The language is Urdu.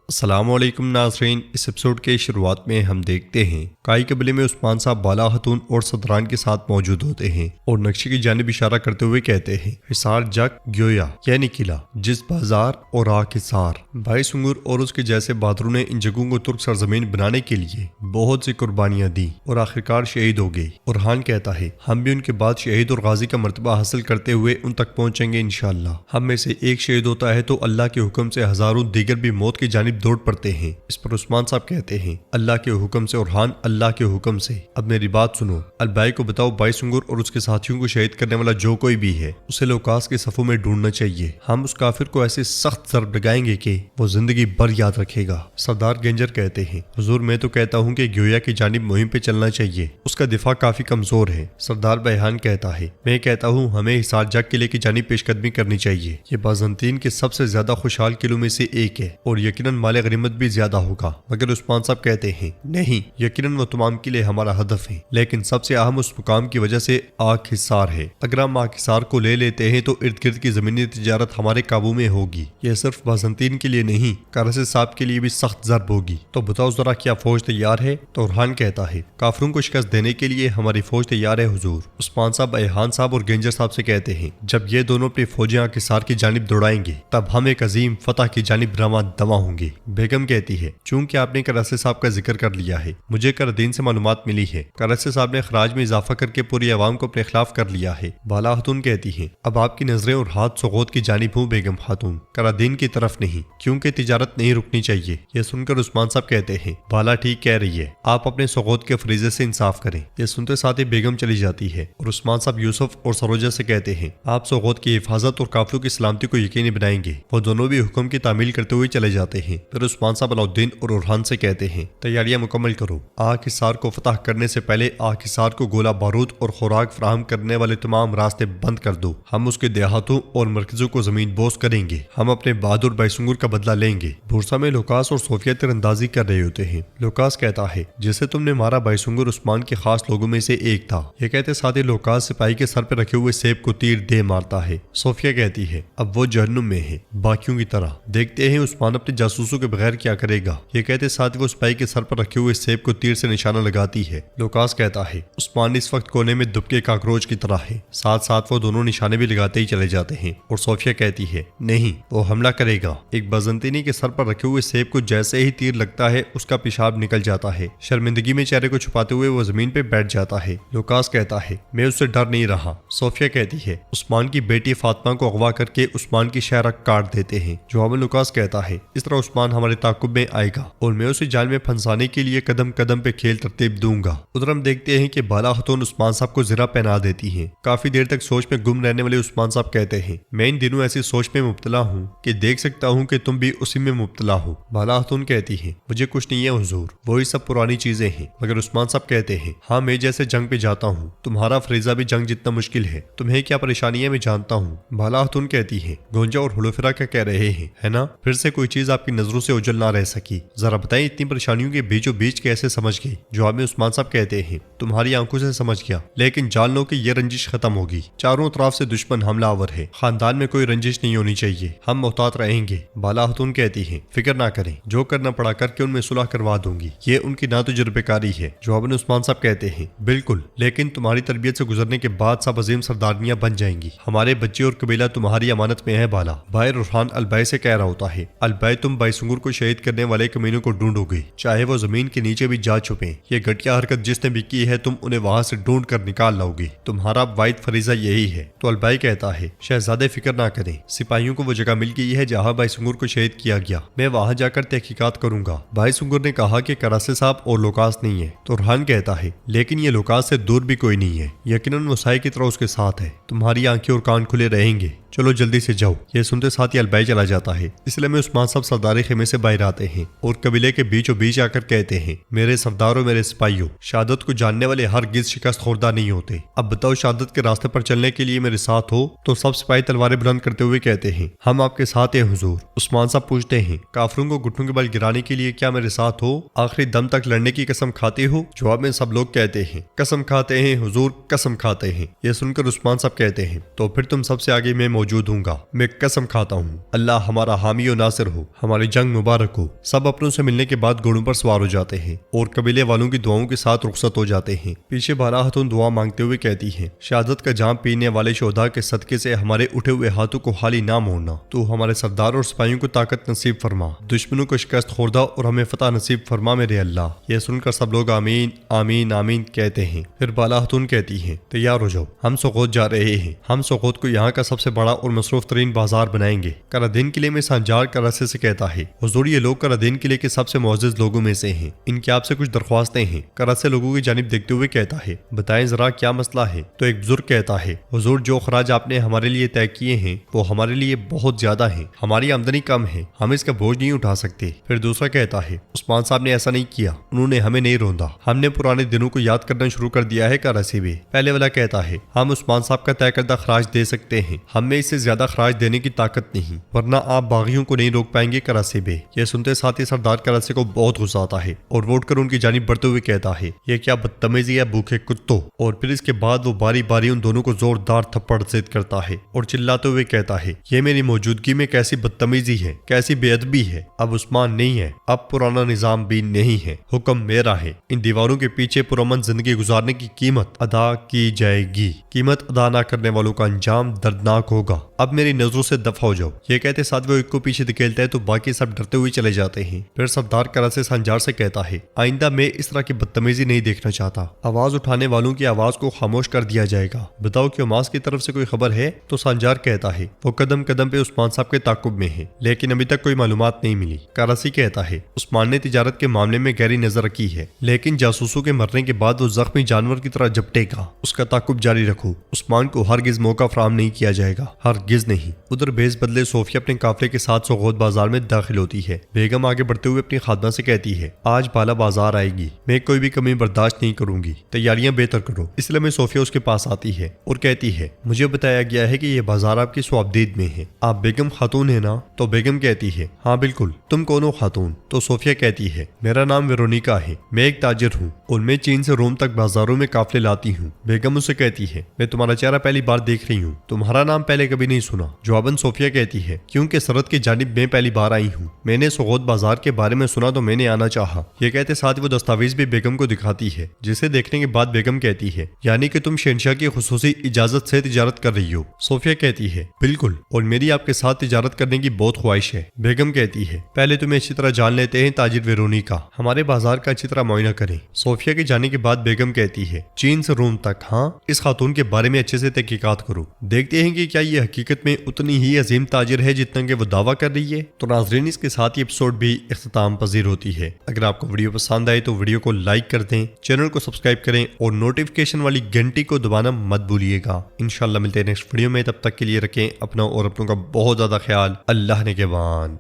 السلام علیکم ناظرین، اس ایپیسوڈ کے شروعات میں ہم دیکھتے ہیں کائی قبیلے میں عثمان صاحب بالا خاتون اور صدران کے ساتھ موجود ہوتے ہیں اور نقشے کی جانب اشارہ کرتے ہوئے کہتے ہیں حصار جک گویا یعنی قلعہ جس بازار اور آگ حصار۔ بھائی سنگر اور اس کے جیسے بہادروں نے ان جگہوں کو ترک سرزمین بنانے کے لیے بہت سی قربانیاں دی اور آخرکار شہید ہو گئے۔ اورحان کہتا ہے ہم بھی ان کے بعد شہید اور غازی کا مرتبہ حاصل کرتے ہوئے ان تک پہنچیں گے انشاءاللہ۔ ہم میں سے ایک شہید ہوتا ہے تو اللہ کے حکم سے ہزاروں دیگر بھی موت کی جانب دوڑ پڑتے ہیں۔ اس پر عثمان صاحب کہتے ہیں اللہ کے حکم سے، اورحان اللہ کے حکم سے۔ اب میری بات سنو، البائی کو بتاؤ بائی سنگر اور اس کے ساتھیوں کو شہید کرنے والا جو کوئی بھی ہے اسے لوکاس کے صفوں میں ڈھونڈنا چاہیے۔ ہم اس کافر کو ایسے سخت ضرب لگائیں گے کہ وہ زندگی بھر یاد رکھے گا۔ سردار گنجر کہتے ہیں حضور میں تو کہتا ہوں کہ گویا کی جانب مہم پہ چلنا چاہیے، اس کا دفاع کافی کمزور ہے۔ سردار بیحان کہتا ہے میں کہتا ہوں ہمیں حصار جگ قلعے کی جانب پیش قدمی کرنی چاہیے، یہ بازنطین کے سب سے زیادہ خوشحال قلعوں میں سے ایک ہے اور یقیناً مال غنیمت بھی زیادہ ہوگا۔ مگر عثمان صاحب کہتے ہیں نہیں، یقیناً وہ تمام قلعے ہمارا ہدف ہے، لیکن سب سے اہم اس مقام کی وجہ سے آگ حصار ہے۔ اگر ہم آگ حصار کو لے لیتے ہیں تو ارد گرد کی زمینی تجارت ہمارے قابو میں ہوگی۔ یہ صرف بازنطین کے لیے نہیں، کارس صاحب کے لیے بھی سخت ضرب ہوگی۔ تو بتاؤ ذرا کیا فوج تیار ہے؟ تو اورحان کہتا ہے کافروں کو شکست دینے کے لیے ہماری فوج تیار ہے حضور۔ عثمان صاحب ایحان صاحب اور گنجر صاحب سے کہتے ہیں جب یہ دونوں اپنی فوجیں آگ حصار کی جانب دوڑائیں گے تب ہم ایک عظیم فتح کی جانب رواں دواں ہوں گے۔ بیگم کہتی ہے چونکہ آپ نے کراسے صاحب کا ذکر کر لیا ہے، مجھے کردین سے معلومات ملی ہے کراسے صاحب نے خراج میں اضافہ کر کے پوری عوام کو اپنے خلاف کر لیا ہے۔ بالا خاتون کہتی ہیں اب آپ کی نظریں اور ہاتھ سوغوت کی جانب ہوں بیگم خاتون، کرادین کی طرف نہیں، کیونکہ تجارت نہیں رکنی چاہیے۔ یہ سن کر عثمان صاحب کہتے ہیں بالا ٹھیک کہہ رہی ہے، آپ اپنے سوغوت کے فریضے سے انصاف کریں۔ یہ سنتے ساتھ ہی بیگم چلی جاتی ہے اور عثمان صاحب یوسف اور سروجہ سے کہتے ہیں آپ سوغوت کی حفاظت اور قافلوں کی سلامتی کو یقینی بنائیں گے۔ وہ دونوں بھی حکم کی تعمیل کرتے ہوئے چلے جاتے ہیں۔ پھر عثمان صاحب علاؤالدین اور اورحان سے کہتے ہیں تیاریاں مکمل کرو، آگ حصار کو فتح کرنے سے پہلے آگ حصار کو گولہ بارود اور خوراک فراہم کرنے والے تمام راستے بند کر دو۔ ہم اس کے دیہاتوں اور مرکزوں کو زمین بوس کریں گے، ہم اپنے بہادر بائسنگر کا بدلہ لیں گے۔ بورسا میں لوکاس اور صوفیہ تیر اندازی کر رہے ہوتے ہیں۔ لوکاس کہتا ہے جسے تم نے مارا بائسنگر عثمان کے خاص لوگوں میں سے ایک تھا۔ یہ کہتے ساتھ ہی لوکاس سپاہی کے سر پہ رکھے ہوئے سیب کو تیر دے مارتا ہے۔ صوفیہ کہتی ہے اب وہ جہنم میں ہے باقیوں کی طرح، دیکھتے ہیں عثمان اپنے جاسوسوں کے بغیر کیا کرے گا۔ یہ کہتے ساتھ وہ سپاہی کے سر پر رکھے ہوئے سیب کو تیر سے نشانہ لگاتی ہے۔ لوکاس کہتا ہے عثمان اس وقت کونے میں دبکے کاکروچ کی طرح ہے، ساتھ ساتھ وہ دونوں نشانے بھی لگاتے ہی چلے جاتے ہیں۔ اور صوفیہ کہتی ہے نہیں، وہ حملہ کرے گا۔ ایک بازنطینی کے سر پر رکھے ہوئے سیب کو جیسے ہی تیر لگتا ہے اس کا پیشاب نکل جاتا ہے۔ شرمندگی میں چہرے کو چھپاتے ہوئے وہ زمین پہ بیٹھ جاتا ہے۔ لوکاس کہتا ہے میں اس سے ڈر نہیں رہا۔ صوفیہ کہتی ہے عثمان کی بیٹی فاطمہ کو اغوا کر کے عثمان کی شہرہ کاٹ دیتے ہیں۔ جواب میں لوکاس کہتا ہے اس طرح عثمان ہمارے تعاقب میں آئے گا اور میں اسے جال میں پھنسانے کے لیے قدم قدم پہ کھیل ترتیب دوں گا۔ ادھر ہم دیکھتے ہیں کہ بالا خاتون عثمان صاحب کو زرہ پہنا دیتی ہیں۔ کافی دیر تک سوچ میں گم رہنے والے عثمان صاحب کہتے ہیں میں ان دنوں ایسی سوچ میں مبتلا ہوں کہ دیکھ سکتا ہوں کہ تم بھی اسی میں مبتلا ہو۔ بالا خاتون کہتی ہیں مجھے کچھ نہیں ہے حضور، وہی سب پرانی چیزیں ہیں۔ مگر عثمان صاحب کہتے ہیں ہاں میں جیسے جنگ پہ جاتا ہوں، تمہارا فریضہ بھی جنگ جتنا مشکل ہے، تمہیں کیا پریشانی ہے میں جانتا ہوں۔ بالا خاتون کہتی ہیں گونجا اور حلوفرا کیا کہہ رہے ہیں ہے نا، پھر سے کوئی چیز آپ کی نظروں سے اوجھل نہ رہ سکی، ذرا بتائیں اتنی پریشانیوں کے بیچو بیچ کیسے سمجھ گئی؟ جواب میں عثمان صاحب کہتے ہیں تمہاری آنکھوں سے سمجھ گیا، لیکن جان لو کہ یہ رنجش ختم ہوگی۔ چاروں طرف سے دشمن حملہ آور ہے، خاندان میں کوئی رنجش نہیں ہونی چاہیے، ہم محتاط رہیں گے۔ بالا خاتون کہتی ہیں فکر نہ کریں، جو کرنا پڑا کر کے ان میں صلح کروا دوں گی، یہ ان کی نا تجربے کاری ہے۔ جواب میں عثمان صاحب کہتے ہیں بالکل، لیکن تمہاری تربیت سے گزرنے کے بعد سب عظیم سردارنیاں بن جائیں گی، ہمارے بچے اور قبیلہ تمہاری امانت میں ہے۔ بالا بھائی اورحان البائی سے کہہ رہا ہوتا ہے البائی تم بائسنگر کو شہید کرنے والے کمینوں کو ڈھونڈو گے، چاہے وہ زمین کے نیچے بھی جا چھپیں، یہ گھٹیا حرکت جس نے بھی کی ہے تم انہیں وہاں سے ڈھونڈ کر نکال لاؤ گے، تمہارا واحد فریضہ یہی ہے۔ تو البائی کہتا ہے شہزادے فکر نہ کریں، سپاہیوں کو وہ جگہ مل گئی ہے جہاں بائسنگر کو شہید کیا گیا، میں وہاں جا کر تحقیقات کروں گا۔ بائسنگر نے کہا کہ کراسے صاحب اور لوکاس نہیں ہے۔ تو اورحان کہتا ہے لیکن یہ لوکاس سے دور بھی کوئی نہیں ہے، یقیناً وہ سائے کی طرح اس کے ساتھ ہے، تمہاری آنکھیں اور کان کھلے رہیں گے، چلو جلدی سے جاؤ۔ یہ سنتے ساتھ ہی البائی چلا جاتا ہے۔ اس لیے میں عثمان صاحب سردار خیمے سے باہر آتے ہیں اور قبیلے کے بیچوں بیچ آ کر کہتے ہیں میرے سرداروں میرے سپاہیوں، شہادت کو جاننے والے ہرگز شکست خوردہ نہیں ہوتے۔ اب بتاؤ شہادت کے راستے پر چلنے کے لیے میرے ساتھ ہو؟ تو سب سپاہی تلواریں بلند کرتے ہوئے کہتے ہیں ہم آپ کے ساتھ ہیں حضور۔ عثمان صاحب پوچھتے ہیں کافروں کو گھٹنوں کے بل گرانے کے لیے کیا میرے ساتھ ہو؟ آخری دم تک لڑنے کی قسم کھاتے ہو؟ جواب میں سب لوگ کہتے ہیں قسم کھاتے ہیں حضور، قسم کھاتے ہیں۔ یہ سن کر عثمان صاحب کہتے ہیں تو پھر تم سب سے آگے میں موجود موجود ہوں گا۔ میں قسم کھاتا ہوں اللہ ہمارا حامی و ناصر ہو، ہماری جنگ مبارک ہو۔ سب اپنوں سے ملنے کے بعد گھوڑوں پر سوار ہو جاتے ہیں اور قبیلے والوں کی دعاؤں کے ساتھ رخصت ہو جاتے ہیں۔ پیچھے بالا خاتون دعا مانگتے ہوئے کہتی ہیں، شہادت کا جام پینے والے شہداء کے صدقے سے ہمارے اٹھے ہوئے ہاتھوں کو خالی نہ موڑنا، تو ہمارے سردار اور سپاہیوں کو طاقت نصیب فرما، دشمنوں کو شکست خوردہ اور ہمیں فتح نصیب فرما میرے اللہ۔ یہ سن کر سب لوگ آمین آمین آمین کہتے ہیں۔ پھر بالا خاتون کہتی ہیں، تیار ہو جاؤ، ہم سوغوت جا رہے ہیں۔ ہم سوغوت کو یہاں کا سب سے بڑا اور مصروف ترین بازار بنائیں گے۔ کرادین قلعے میں سانجار کراسے سے کہتا ہے، حضور یہ لوگ کرادین قلعے کے سب سے معزز لوگوں میں سے ہیں، ان کی آپ سے کچھ درخواستیں ہیں۔ کراسے لوگوں کی جانب دیکھتے ہوئے کہتا ہے، بتائیں ذرا کیا مسئلہ ہے؟ تو ایک بزرگ کہتا ہے، حضور جو اخراج آپ نے ہمارے لیے طے کیے ہیں وہ ہمارے لیے بہت زیادہ ہیں، ہماری آمدنی کم ہے، ہم اس کا بوجھ نہیں اٹھا سکتے۔ پھر دوسرا کہتا ہے، عثمان صاحب نے ایسا نہیں کیا، انہوں نے ہمیں نہیں روندا، ہم نے پرانے دنوں کو یاد کرنا شروع کر دیا ہے کراسے میں۔ پہلے والا کہتا ہے، ہم عثمان صاحب کا طے کردہ خراج دے سکتے ہیں، ہم میں اس سے زیادہ خراج دینے کی طاقت نہیں، ورنہ آپ باغیوں کو نہیں روک پائیں گے کراسے میں۔ یہ سنتے ساتھ ہی سردار کراسے کو بہت غصہ آتا ہے اور وہ اٹھ کر ان کی جانب بڑھتے ہوئے کہتا ہے، یہ کیا بدتمیزی ہے بھوکے کتوں؟ اور پھر اس کے بعد وہ باری باری ان دونوں کو زوردار تھپڑ زد کرتا ہے اور چلاتے ہوئے کہتا ہے، یہ میری موجودگی میں کیسی بدتمیزی ہے، کیسی بے ادبی ہے۔ اب عثمان نہیں ہے، اب پرانا نظام بھی نہیں ہے، حکم میرا ہے، ان دیواروں کے پیچھے پرامن زندگی گزارنے کی قیمت ادا کی جائے گی، قیمت ادا نہ کرنے والوں کا انجام دردناک ہوگا، اب میری نظروں سے دفع ہو جاؤ۔ یہ کہتے ساتھ وہ ایک کو پیچھے دھکیلتا ہے تو باقی سب ڈرتے ہوئے چلے جاتے ہیں۔ پھر سردار کراسے سانجار سے کہتا ہے، آئندہ میں اس طرح کی بدتمیزی نہیں دیکھنا چاہتا، آواز اٹھانے والوں کی آواز کو خاموش کر دیا جائے گا، بتاؤ کہ عماس کی طرف سے کوئی خبر ہے؟ تو سانجار کہتا ہے، وہ قدم قدم پہ عثمان صاحب کے تعاقب میں ہے، لیکن ابھی تک کوئی معلومات نہیں ملی۔ کراسی کہتا ہے، عثمان نے تجارت کے معاملے میں گہری نظر رکھی ہے، لیکن جاسوسوں کے مرنے کے بعد وہ زخمی جانور کی طرح جھپٹے گا، اس کا تعاقب جاری رکھو، عثمان کو ہرگز موقع فراہم نہیں کیا جائے گا، ہرگز نہیں۔ ادھر بھیس بدلے صوفیہ اپنے قافلے کے ساتھ سوغوت بازار میں داخل ہوتی ہے۔ بیگم آگے بڑھتے ہوئے اپنی خادمہ سے کہتی ہے، آج بالا بازار آئے گی، میں کوئی بھی کمی برداشت نہیں کروں گی، تیاریاں بہتر کرو۔ اس لیے میں صوفیہ اس کے پاس آتی ہے اور کہتی ہے، مجھے بتایا گیا ہے کہ یہ بازار آپ کی سوابدید میں ہے، آپ بیگم خاتون ہے نا؟ تو بیگم کہتی ہے، ہاں بالکل، تم کون ہو خاتون؟ تو صوفیہ کہتی ہے، میرا نام ویرونیکا ہے، میں ایک تاجر ہوں اور میں چین سے روم تک بازاروں میں قافلے لاتی ہوں۔ بیگم اسے کہتی ہے، میں تمہارا چہرہ پہلی بار دیکھ رہی ہوں، تمہارا نام پہلے کبھی نہیں سنا۔ جواباً صوفیہ کہتی ہے، کیونکہ سرحد کی جانب میں پہلی بار آئی ہوں، میں نے سوغوت بازار کے بارے میں سنا تو میں نے آنا چاہا۔ یہ کہتے ساتھ وہ دستاویز بھی بیگم کو دکھاتی ہے، جسے دیکھنے کے بعد بیگم کہتی ہے، یعنی کہ تم شہنشاہ کی خصوصی اجازت سے تجارت کر رہی ہو؟ صوفیہ کہتی ہے، بالکل، اور میری آپ کے ساتھ تجارت کرنے کی بہت خواہش ہے۔ بیگم کہتی ہے، پہلے تمہیں اچھی طرح جان لیتے ہیں تاجر ویرونیکا، ہمارے بازار کا اچھی طرح معائنہ کریں۔ صوفیہ کے جانے کے بعد بیگم کہتی ہے، چین سے روم تک، ہاں، اس خاتون کے بارے میں اچھے سے تحقیقات کرو، دیکھتے ہیں کہ کیا یہ حقیقت میں اتنی ہی عظیم تاجر ہے جتنا کہ وہ دعویٰ کر رہی ہے۔ تو ناظرین، اس کے ساتھ یہ ایپیسوڈ بھی اختتام پذیر ہوتی ہے۔ اگر آپ کو ویڈیو پسند آئے تو ویڈیو کو لائک کر دیں، چینل کو سبسکرائب کریں اور نوٹیفیکیشن والی گھنٹی کو دبانا مت بھولیے گا۔ انشاءاللہ ملتے ہیں نیکسٹ ویڈیو میں، تب تک کے لیے رکھیں اپنا اور اپنوں کا بہت زیادہ خیال۔ اللہ نگہبان۔